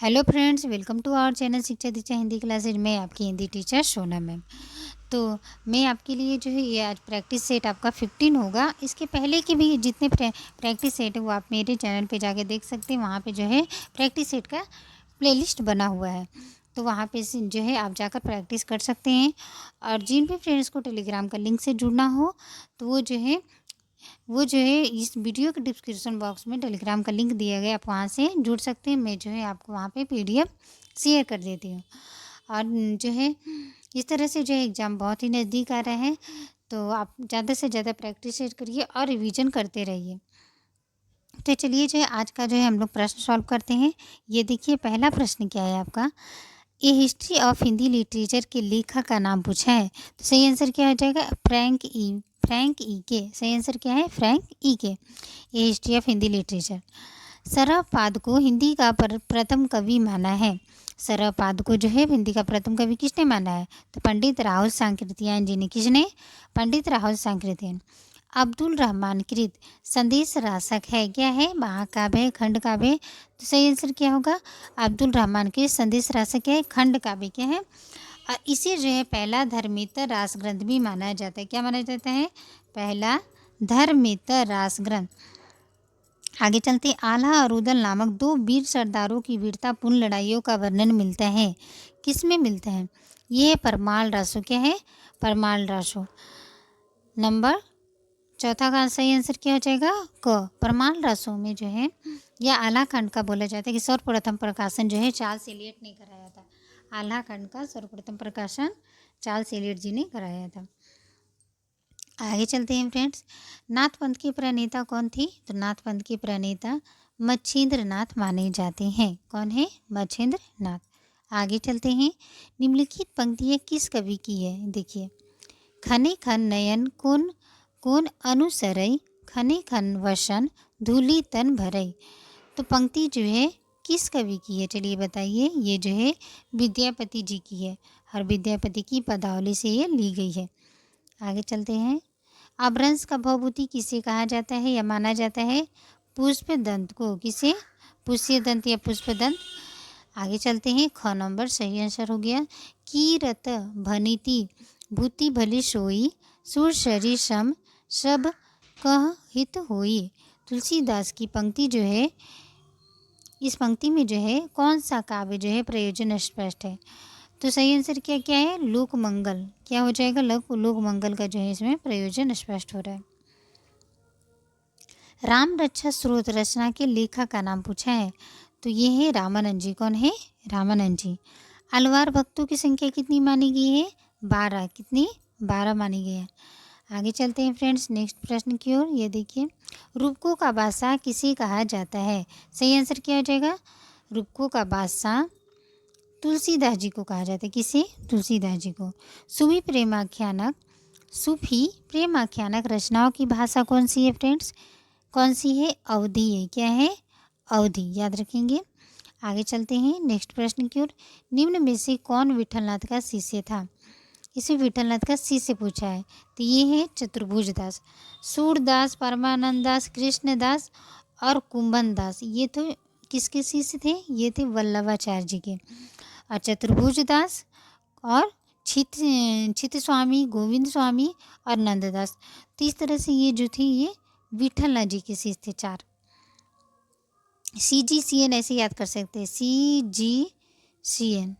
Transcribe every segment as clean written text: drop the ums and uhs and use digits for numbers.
Hello friends, welcome to our channel Shiksha Diksha Hindi classes में आपकी Hindi teacher सोना मैम। तो मैं आपके लिए जो है ये आज प्रैक्टिस सेट आपका 15 होगा। इसके पहले के भी जितने प्रैक्टिस सेट है वो आप मेरे चैनल पे जाके देख सकते हैं। वहाँ पे जो है प्रैक्टिस सेट का प्लेलिस्ट बना हुआ है, तो वहाँ पे जो है आप जाकर प्रैक्टिस कर सकते हैं। और जिन भी फ्रेंड्स को टेलीग्राम का लिंक से जुड़ना हो तो वो जो है इस वीडियो के डिस्क्रिप्शन बॉक्स में टेलीग्राम का लिंक दिया गया, आप वहाँ से जुड़ सकते हैं। मैं जो है आपको वहाँ पे पीडीएफ शेयर कर देती हूँ। और जो है इस तरह से जो है एग्ज़ाम बहुत ही नज़दीक आ रहा है, तो आप ज़्यादा से ज़्यादा प्रैक्टिस करिए और रिवीजन करते रहिए। तो चलिए जो है आज का जो है हम लोग प्रश्न सॉल्व करते हैं। ये देखिए पहला प्रश्न क्या है आपका, ए हिस्ट्री ऑफ हिंदी लिटरेचर के लेखक का नाम पूछा है। तो सही आंसर क्या हो जाएगा, फ्रैंक ई के। सही आंसर क्या है, Frank E Keay. A history of Hindi literature. Sarahapada को हिंदी का प्रथम कवि माना है। सरहपाद को जो है हिंदी का प्रथम कवि किसने माना है, तो पंडित राहुल सांकृत्यायन जी ने। किसने, पंडित राहुल सांकृत्यायन। अब्दुल रहमान कृत संदेश रासक है, क्या है, महाकाव्य है, खंड काव्य है। तो सही आंसर क्या होगा, अब्दुल रहमान कृत संदेश रासक है, खंड काव्य क्या है। और इसे जो है पहला धर्मेतर रास ग्रंथ भी माना जाता है। क्या माना जाता है, पहला धर्मेतर रास ग्रंथ। आगे चलते हैं, आल्हा और उदल नामक दो वीर सरदारों की वीरतापूर्ण लड़ाइयों का वर्णन मिलता है। किस में मिलता है, ये परमाल रासो। क्या है, परमाल रासो। नंबर चौथा का सही आंसर क्या हो जाएगा, क। परमाल रासो में जो है यह आल्हा खंड का बोला जाता है कि सर्वप्रथम प्रकाशन जो है चार्ल्स एलियट ने कराया था। आल्हा खंड का सर्वप्रथम प्रकाशन चार्ल्स एलियट जी ने कराया था। आगे चलते हैं फ्रेंड्स, नाथ पंथ की प्रणेता कौन थी, तो नाथ पंथ की प्रणेता मच्छिंद्र नाथ माने जाते हैं। कौन है, मच्छिंद्र नाथ। आगे चलते हैं, निम्नलिखित पंक्तियाँ किस कवि की है। देखिए, खने खन नयन कौन कौन अनुसरई, खने खन वसन धूलि तन भरई। तो पंक्ति जो है किस कवि की है, चलिए बताइए। ये जो है विद्यापति जी की है, और विद्यापति की पदावली से ये ली गई है। आगे चलते हैं, अपभ्रंश का भवभूति किसे कहा जाता है या माना जाता है, पुष्पदंत को। किसे, पुष्यदंत या पुष्पदंत। आगे चलते हैं, ख नंबर सही आंसर हो गया। कीरत भनिति भूति भली सोई, सुर शरीर सम सब कह हित होई। तुलसीदास की पंक्ति जो है, इस पंक्ति में जो है कौन सा काव्य जो है प्रयोजन स्पष्ट है, तो सही आंसर क्या क्या है, लोक मंगल। क्या हो जाएगा, लोक मंगल का जो है इसमें प्रयोजन स्पष्ट हो रहा है। राम रक्षा स्रोत रचना के लेखक का नाम पूछा है, तो ये है रामानंद जी। कौन है, रामानंद जी। अलवार भक्तों की संख्या कितनी मानी गई है, 12। कितनी, 12 मानी गई है। आगे चलते हैं फ्रेंड्स नेक्स्ट प्रश्न की ओर। ये देखिए, रूपकों का बादशाह किसे कहा जाता है। सही आंसर क्या हो जाएगा, रूपकों का बादशाह तुलसीदास जी को कहा जाता है। किसे, तुलसीदास जी को। सूफी प्रेमाख्यानक रचनाओं की भाषा कौन सी है फ्रेंड्स, कौन सी है, अवधी है। क्या है, अवधी, याद रखेंगे। आगे चलते हैं नेक्स्ट प्रश्न की ओर। निम्न में से कौन विठलनाथ का शिष्य था, इसे विठलनाथ का शिष्य पूछा है, तो ये है चतुर्भुज दास। सूरदास, परमानंद दास, कृष्णदास और कुंभन दास, ये तो किसके शिष्य थे, ये थे वल्लभाचार्य जी के। और चतुर्भुज दास और छित स्वामी, गोविंद स्वामी और नंददास, तो इस तरह से ये जो थे ये विठलनाथ जी के शिष्य थे। 4 CGCN ऐसे याद कर सकते हैं, CGCN,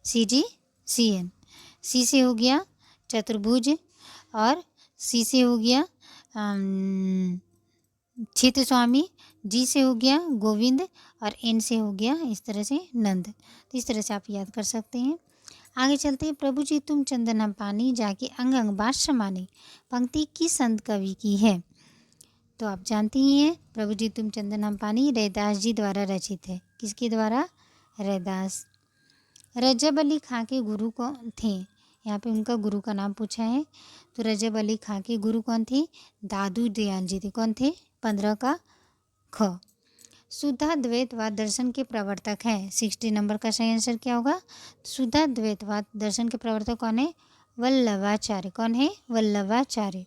CGCN। सी से हो गया चतुर्भुज, और सी से हो गया छित स्वामी, जी से हो गया गोविंद, और एन से हो गया इस तरह से नंद। तो इस तरह से आप याद कर सकते हैं। आगे चलते हैं, प्रभु जी तुम चंदन हम पानी, जाके अंग अंग बात समानी। पंक्ति किस संत कवि की है, तो आप जानते ही हैं, प्रभु जी तुम चंदन हम पानी रैदास जी द्वारा रचित है। किसके द्वारा, रैदास। रजब अली खां के गुरु कौन थे, यहाँ पे उनका गुरु का नाम पूछा है, तो रजब अली खां के गुरु कौन थे, दादू दयाल जी थे। कौन थे, 15 का ख। शुद्धाद्वैतवाद दर्शन के प्रवर्तक हैं, 60 नंबर का सही आंसर क्या होगा, शुद्धाद्वैतवाद दर्शन के प्रवर्तक कौन है, वल्लभाचार्य। कौन है, वल्लभाचार्य।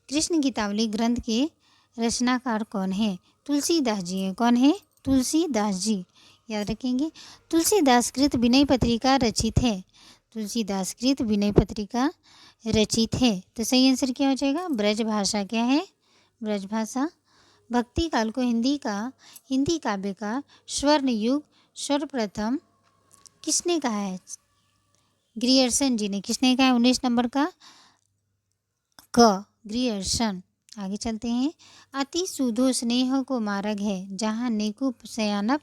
कृष्ण गीतावली ग्रंथ के रचनाकार कौन है, तुलसीदास जी हैं। कौन है, तुलसीदास जी, याद रखेंगे। तुलसीदास कृत विनय पत्रिका रचित है। तुलसीदास कृत विनय पत्रिका रचित है। तो सही आंसर क्या हो जाएगा? ब्रज भाषा क्या है? ब्रज भाषा। भक्ति काल को हिंदी काव्य का स्वर्ण युग सर्वप्रथम किसने कहा है? ग्रियर्सन जी ने। किसने कहा है? 19 नंबर का क, ग्रियर्सन। आगे चलते हैं। अति सुधो स्नेह को मार्ग है, जहाँ नेकु सयानक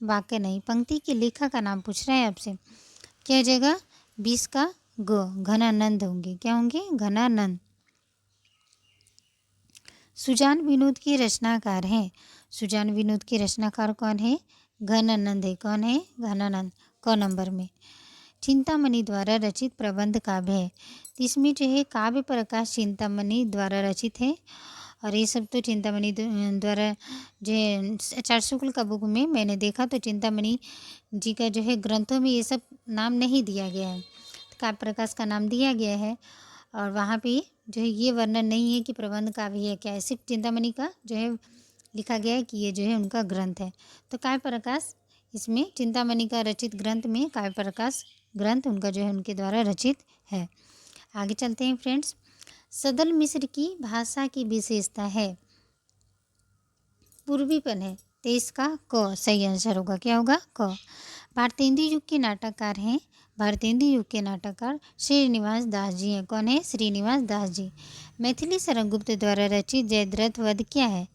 वाक्य नहीं। पंक्ति के लेखक का नाम पूछ रहा है आपसे। क्या हो जाएगा? 20 का ग, घनानंद होंगे। क्या होंगे? घनानंद। सुजान विनोद के रचनाकार हैं। सुजान विनोद के रचनाकार कौन है? घनानंद है। कौन है? घनानंद। क नंबर में। चिंतामणि द्वारा रचित प्रबंध काव्य है। तो इसमें जो है काव्य प्रकाश चिंतामणि द्वारा रचित है। और ये सब तो चिंतामणि द्वारा जो है आचार्य शुक्ल का बुक में मैंने देखा तो चिंतामणि जी का जो है ग्रंथों में ये सब नाम नहीं दिया गया है। काव्य प्रकाश का नाम दिया गया है और वहाँ पे जो है ये वर्णन नहीं है कि प्रबंध काव्य है क्या है। सिर्फ चिंतामणि का जो है लिखा गया है कि ये जो है उनका ग्रंथ है। तो काव्य प्रकाश इसमें चिंतामणि का रचित ग्रंथ में काव्य प्रकाश ग्रंथ उनका जो है उनके द्वारा रचित है। आगे चलते हैं फ्रेंड्स। सदल मिश्र की भाषा की विशेषता है पूर्वीपन है। तो इसका क सही आंसर होगा। क्या होगा? क। भारतेंदु युग के नाटककार हैं। भारतेंदु युग के नाटककार श्रीनिवास दास जी हैं। कौन है? श्रीनिवास दास जी। मैथिली शरण गुप्त द्वारा रचित जयद्रथ वध क्या है?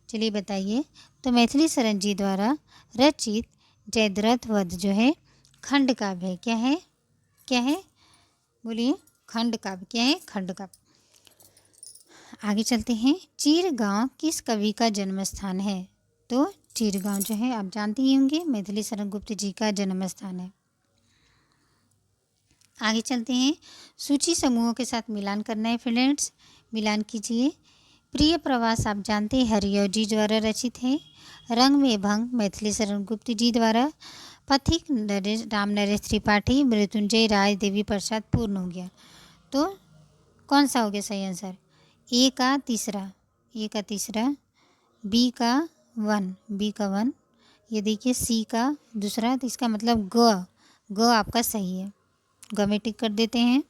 चलिए बताइए। तो मैथिली शरण जी द्वारा रचित जयद्रथ वध जो है खंड काव्य है। क्या है? क्या है? बोलिए। खंड काव्य। क्या है? खंड काव्य। आगे चलते हैं। चीरगांव किस कवि का जन्म स्थान है? तो चीरगांव जो है आप जानते ही होंगे मैथिली शरण गुप्त जी का जन्म स्थान है। आगे चलते हैं। सूची समूहों के साथ मिलान करना है फ्रेंड्स। मिलान कीजिए। प्रिय प्रवास आप जानते हैं हरिऔ जी द्वारा रचित है। रंग में भंग मैथिली शरण गुप्त जी द्वारा। पथिक राम नरेश त्रिपाठी। मृत्युंजय राय देवी प्रसाद। पूर्ण हो गया। तो कौन सा हो गया सही आंसर? ए का तीसरा। ए का तीसरा। बी का वन। ये देखिए सी का दूसरा। तो इसका मतलब ग आपका सही है। ग में टिक कर देते हैं।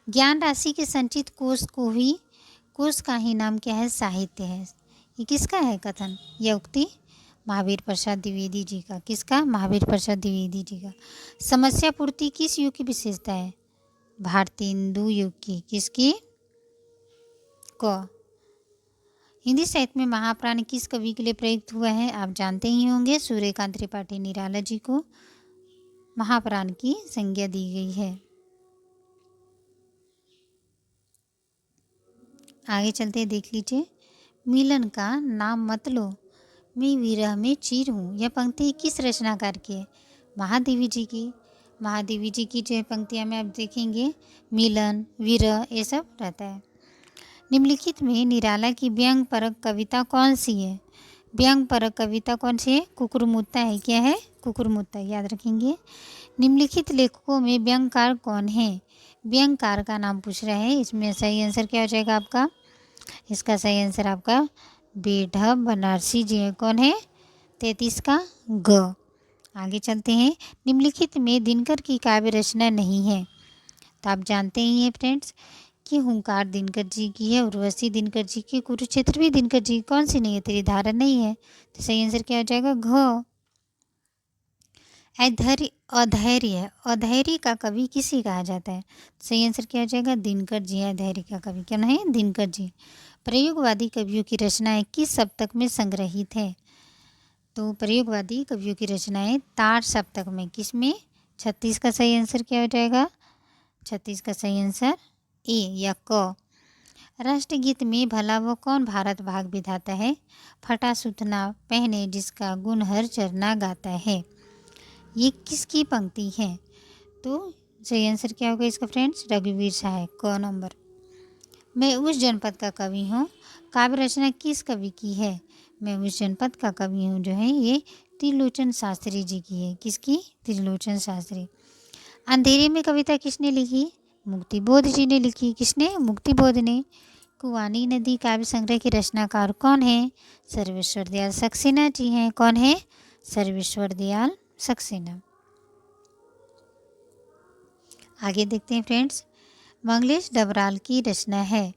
ज्ञान राशि के संचित कोश का ही नाम क्या है? साहित्य है। ये किसका है कथन? यह उक्ति महावीर प्रसाद द्विवेदी जी का। किसका? महावीर प्रसाद द्विवेदी जी का। समस्या पूर्ति किस युग की विशेषता है? भारतेंदु युग की। किसकी? क। हिंदी साहित्य में महाप्राण किस कवि के लिए प्रयुक्त हुआ है? आप जानते ही होंगे सूर्यकांत त्रिपाठी निराला जी को महाप्राण की संज्ञा दी गई है। आगे चलते देख लीजिए। मिलन का नाम मत लो, मैं विरह में चीर हूँ। यह पंक्ति किस रचनाकार की है? महादेवी जी की। महादेवी जी की जो है पंक्तियाँ में आप देखेंगे मिलन विरह ये सब रहता है। निम्नलिखित में निराला की व्यंग परक कविता कौन सी है? व्यंग परक कविता कौन सी है? कुकुरमुत्ता है। क्या है? कुकुरमुत्ता। याद रखेंगे। निम्नलिखित लेखकों में व्यंगकार कौन है? व्यंगकार का नाम पूछ रहा है। इसमें सही आंसर क्या हो जाएगा आपका? इसका सही आंसर आपका बेढा बनारसी जी है। कौन है? 33 का ग। आगे चलते हैं। निम्नलिखित में दिनकर की काव्य रचना नहीं है। तो आप जानते ही हैं फ्रेंड्स कि हुंकार दिनकर जी की है, उर्वशी दिनकर जी की, कुरुक्षेत्र भी दिनकर जी। कौन सी नहीं है? तेरी धारा नहीं है। तो सही आंसर क्या हो जाएगा? घ। अधैर्य। अधैर्य का कवि किसे कहा जाता है? सही आंसर क्या हो जाएगा? दिनकर जी है अधैर्य का कवि। क्या है? दिनकर जी। प्रयोगवादी कवियों की रचनाएं किस सप्तक में संग्रहित है? तो प्रयोगवादी कवियों की रचनाएं तार सप्तक में। किसमें? 36 का सही आंसर क्या हो जाएगा? 36 का सही आंसर ए या क। राष्ट्रगीत में भला वो कौन भारत भाग विधाता है? फटा सुथना पहने जिसका गुण हर चरना गाता है। ये किसकी पंक्ति है? तो सही आंसर क्या होगा इसका फ्रेंड्स? रघुवीर सहाय। क नंबर। मैं उस जनपद का कवि हूँ। काव्य रचना किस कवि की है? मैं उस जनपद का कवि हूँ जो है ये त्रिलोचन शास्त्री जी की है। किसकी? त्रिलोचन शास्त्री। अंधेरे में कविता किसने लिखी? मुक्तिबोध जी ने लिखी। किसने? मुक्तिबोध ने। कुवानी नदी काव्य संग्रह के रचनाकार कौन है? सर्वेश्वर दयाल सक्सेना जी हैं। कौन है? सर्वेश्वर दयाल सक्सेना। आगे देखते हैं फ्रेंड्स, मंगलेश डबराल की रचना है,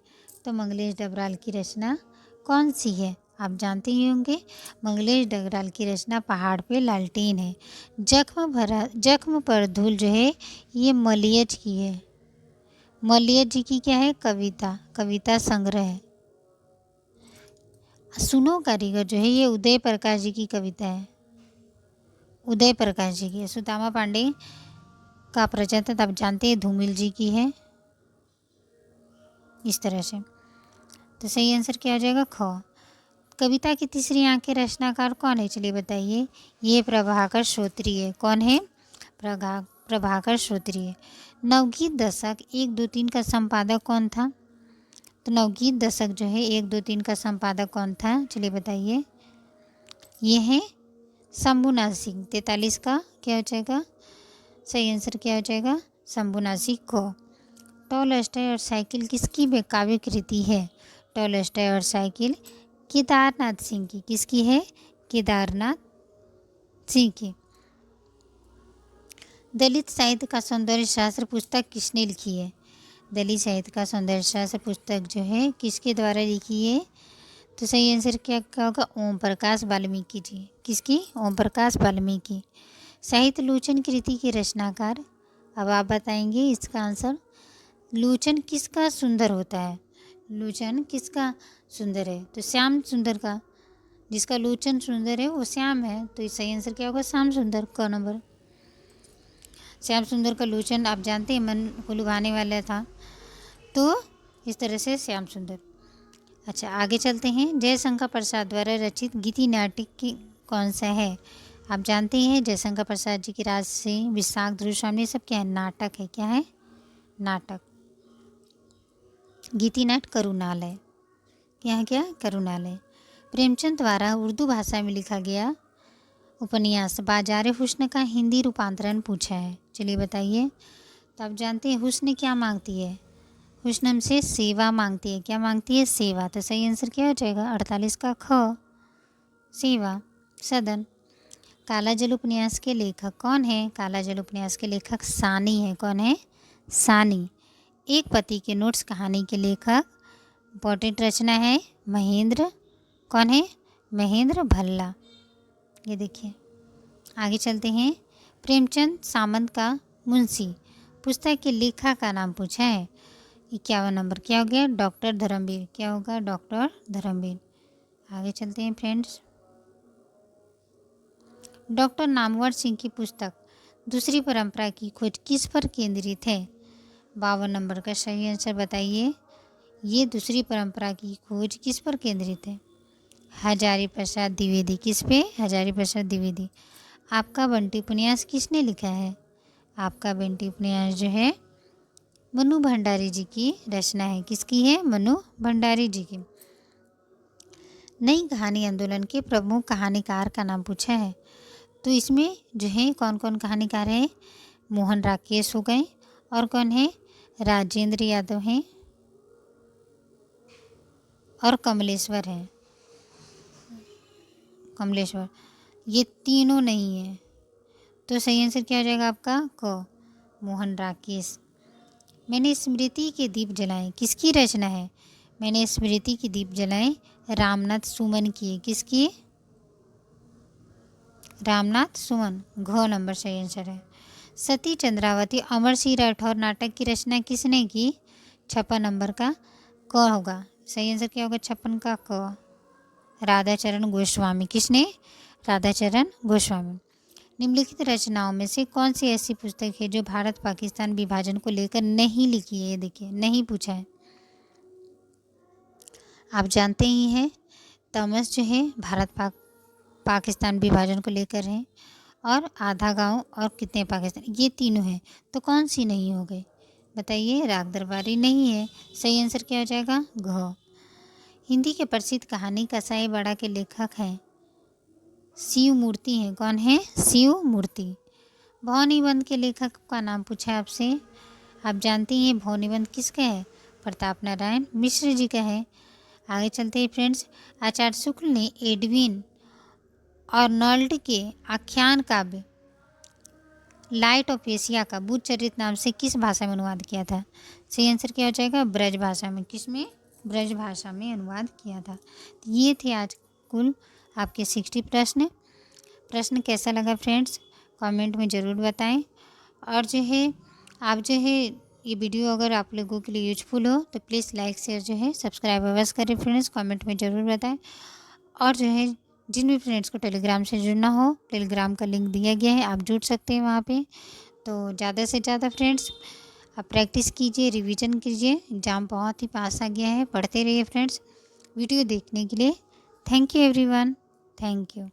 तो मंगलेश डबराल की रचना कौन सी है? आप जानते ही होंगे, मंगलेश डबराल की रचना पहाड़ पे लालटेन है। जख्म पर धूल जो है ये मलियज की है। मलियज जी की क्या है? कविता संग्रह है। सुनो कारीगर जो है ये उदय प्रकाश जी की कविता है। उदय प्रकाश जी की। सुदामा पांडे का प्रचलित आप जानते हैं धूमिल जी की है। इस तरह से तो सही आंसर क्या हो जाएगा? ख। कविता की तीसरी आंख के रचनाकार कौन है? चलिए बताइए। ये प्रभाकर श्रोत्री है। कौन है? प्रभाकर श्रोत्री है। नवगीत दशक 1, 2, 3 का संपादक कौन था? तो नवगीत दशक जो है 1, 2, 3 का संपादक कौन था? चलिए बताइए। ये है शंभुनाथ सिंह। 43 का क्या हो जाएगा? सही आंसर क्या हो जाएगा? शंभुनाथ सिंह को। टॉलस्टॉय और साइकिल किसकी काव्य कृति है? टॉलस्टॉय और साइकिल केदारनाथ सिंह की। किसकी है? केदारनाथ सिंह की। दलित साहित्य का सौंदर्य शास्त्र पुस्तक किसने लिखी है? दलित साहित्य का सौंदर्य शास्त्र पुस्तक जो है किसके द्वारा लिखी है? तो सही आंसर क्या होगा? ओम प्रकाश वाल्मीकि जी। किसकी? ओम प्रकाश वाल्मीकि। साहित्य लोचन कृति के रचनाकार, अब आप बताएंगे इसका आंसर। लोचन किसका सुंदर होता है? लोचन किसका सुंदर है? तो श्याम सुंदर का। जिसका लोचन सुंदर है वो श्याम है, तो सही आंसर क्या होगा? श्याम सुंदर। क नंबर। श्याम सुंदर का लोचन आप जानते हैं मन को लुभाने वाला था, तो इस तरह से श्याम सुंदर। अच्छा आगे चलते हैं। जयशंकर प्रसाद द्वारा रचित गीति नाटक कौन सा है? आप जानते हैं जयशंकर प्रसाद जी की राज से विशाख ध्रुव सब क्या है? नाटक है। क्या है? नाटक। गीतिनाट करुणालय। क्या? करुणालय। प्रेमचंद द्वारा उर्दू भाषा में लिखा गया उपन्यास बाजार हुस्न का हिंदी रूपांतरण पूछा है। चलिए बताइए। तो आप जानते हैं हुस्न क्या मांगती है? हुस्न हमसे सेवा मांगती है। क्या मांगती है? सेवा। तो सही आंसर क्या हो जाएगा? 48 का ख, सेवा, सदन। काला जल उपन्यास के लेखक कौन है? काला जल उपन्यास के लेखक सानी है। कौन है? सानी। एक पति के नोट्स कहानी के लेखक इम्पोर्टेंट रचना है महेंद्र। कौन है? महेंद्र भल्ला। ये देखिए। आगे चलते हैं। प्रेमचंद सामंत का मुंशी पुस्तक के लेखक का नाम पूछा है। 51 नंबर क्या हो गया? डॉक्टर धर्मवीर। क्या होगा? डॉक्टर धर्मवीर। आगे चलते हैं फ्रेंड्स। डॉक्टर नामवर सिंह की पुस्तक दूसरी परंपरा की खोज किस पर केंद्रित है? 52 नंबर का सही आंसर बताइए। ये दूसरी परंपरा की खोज किस पर केंद्रित है? हजारी प्रसाद द्विवेदी। किस पे? हजारी प्रसाद द्विवेदी। आपका बंटी उपन्यास किसने लिखा है? आपका बंटी उपन्यास जो है मनु भंडारी जी की रचना है। किसकी है? मनु भंडारी जी की। नई कहानी आंदोलन के प्रमुख कहानीकार का नाम पूछा है, तो इसमें जो है कौन कौन कहानीकार है? मोहन राकेश हो गए, और कौन है? राजेंद्र यादव हैं, और कमलेश्वर हैं। कमलेश्वर। ये तीनों नहीं है, तो सही आंसर क्या हो जाएगा आपका? क, मोहन राकेश। मैंने स्मृति के दीप जलाए किसकी रचना है? मैंने स्मृति के दीप जलाए रामनाथ सुमन की। किसकी? रामनाथ सुमन। घ नंबर सही आंसर है। सती चंद्रावती अमर सिंह राठौर नाटक की रचना किसने की? 56 नंबर का क होगा। सही आंसर क्या होगा? 56 का क, राधाचरण गोस्वामी। किसने? राधाचरण गोस्वामी। निम्नलिखित रचनाओं में से कौन सी ऐसी पुस्तक है जो भारत पाकिस्तान विभाजन को लेकर नहीं लिखी है? ये देखिए, नहीं पूछा है। आप जानते ही हैं तमस जो है भारत पाकिस्तान विभाजन को लेकर है, और आधा गांव और कितने पाकिस्तान, ये तीनों हैं। तो कौन सी नहीं हो गई? बताइए। राग दरबारी नहीं है। सही आंसर क्या हो जाएगा? घ। हिंदी के प्रसिद्ध कहानी कसाई बड़ा के लेखक हैं शिव मूर्ति हैं। कौन है? शिव मूर्ति। भव निबंध के लेखक का नाम पूछा है आपसे। आप जानते हैं भव निबंध किसका है? प्रताप नारायण मिश्र जी का है। आगे चलते हैं फ्रेंड्स। आचार्य शुक्ल ने एडविन आर्नल्ड के आख्यान काव्य लाइट ऑफ एशिया का बुद्ध चरित नाम से किस भाषा में अनुवाद किया था? सही आंसर क्या हो जाएगा? ब्रज भाषा में। किस में? ब्रज भाषा में अनुवाद किया था। तो ये थे आज कुल आपके 60 प्रश्न। प्रश्न कैसा लगा फ्रेंड्स, कमेंट में ज़रूर बताएं। और जो है आप जो है ये वीडियो अगर आप लोगों के लिए यूजफुल हो तो प्लीज़ लाइक शेयर जो है सब्सक्राइब अवश्य करें फ्रेंड्स, कमेंट में ज़रूर बताएं। और जो है जिन भी फ्रेंड्स को टेलीग्राम से जुड़ना हो, टेलीग्राम का लिंक दिया गया है, आप जुड़ सकते हैं वहाँ पे। तो ज़्यादा से ज़्यादा फ्रेंड्स आप प्रैक्टिस कीजिए, रिवीजन कीजिए। एग्ज़ाम बहुत ही पास आ गया है, पढ़ते रहिए फ्रेंड्स। वीडियो देखने के लिए thank you everyone, thank you.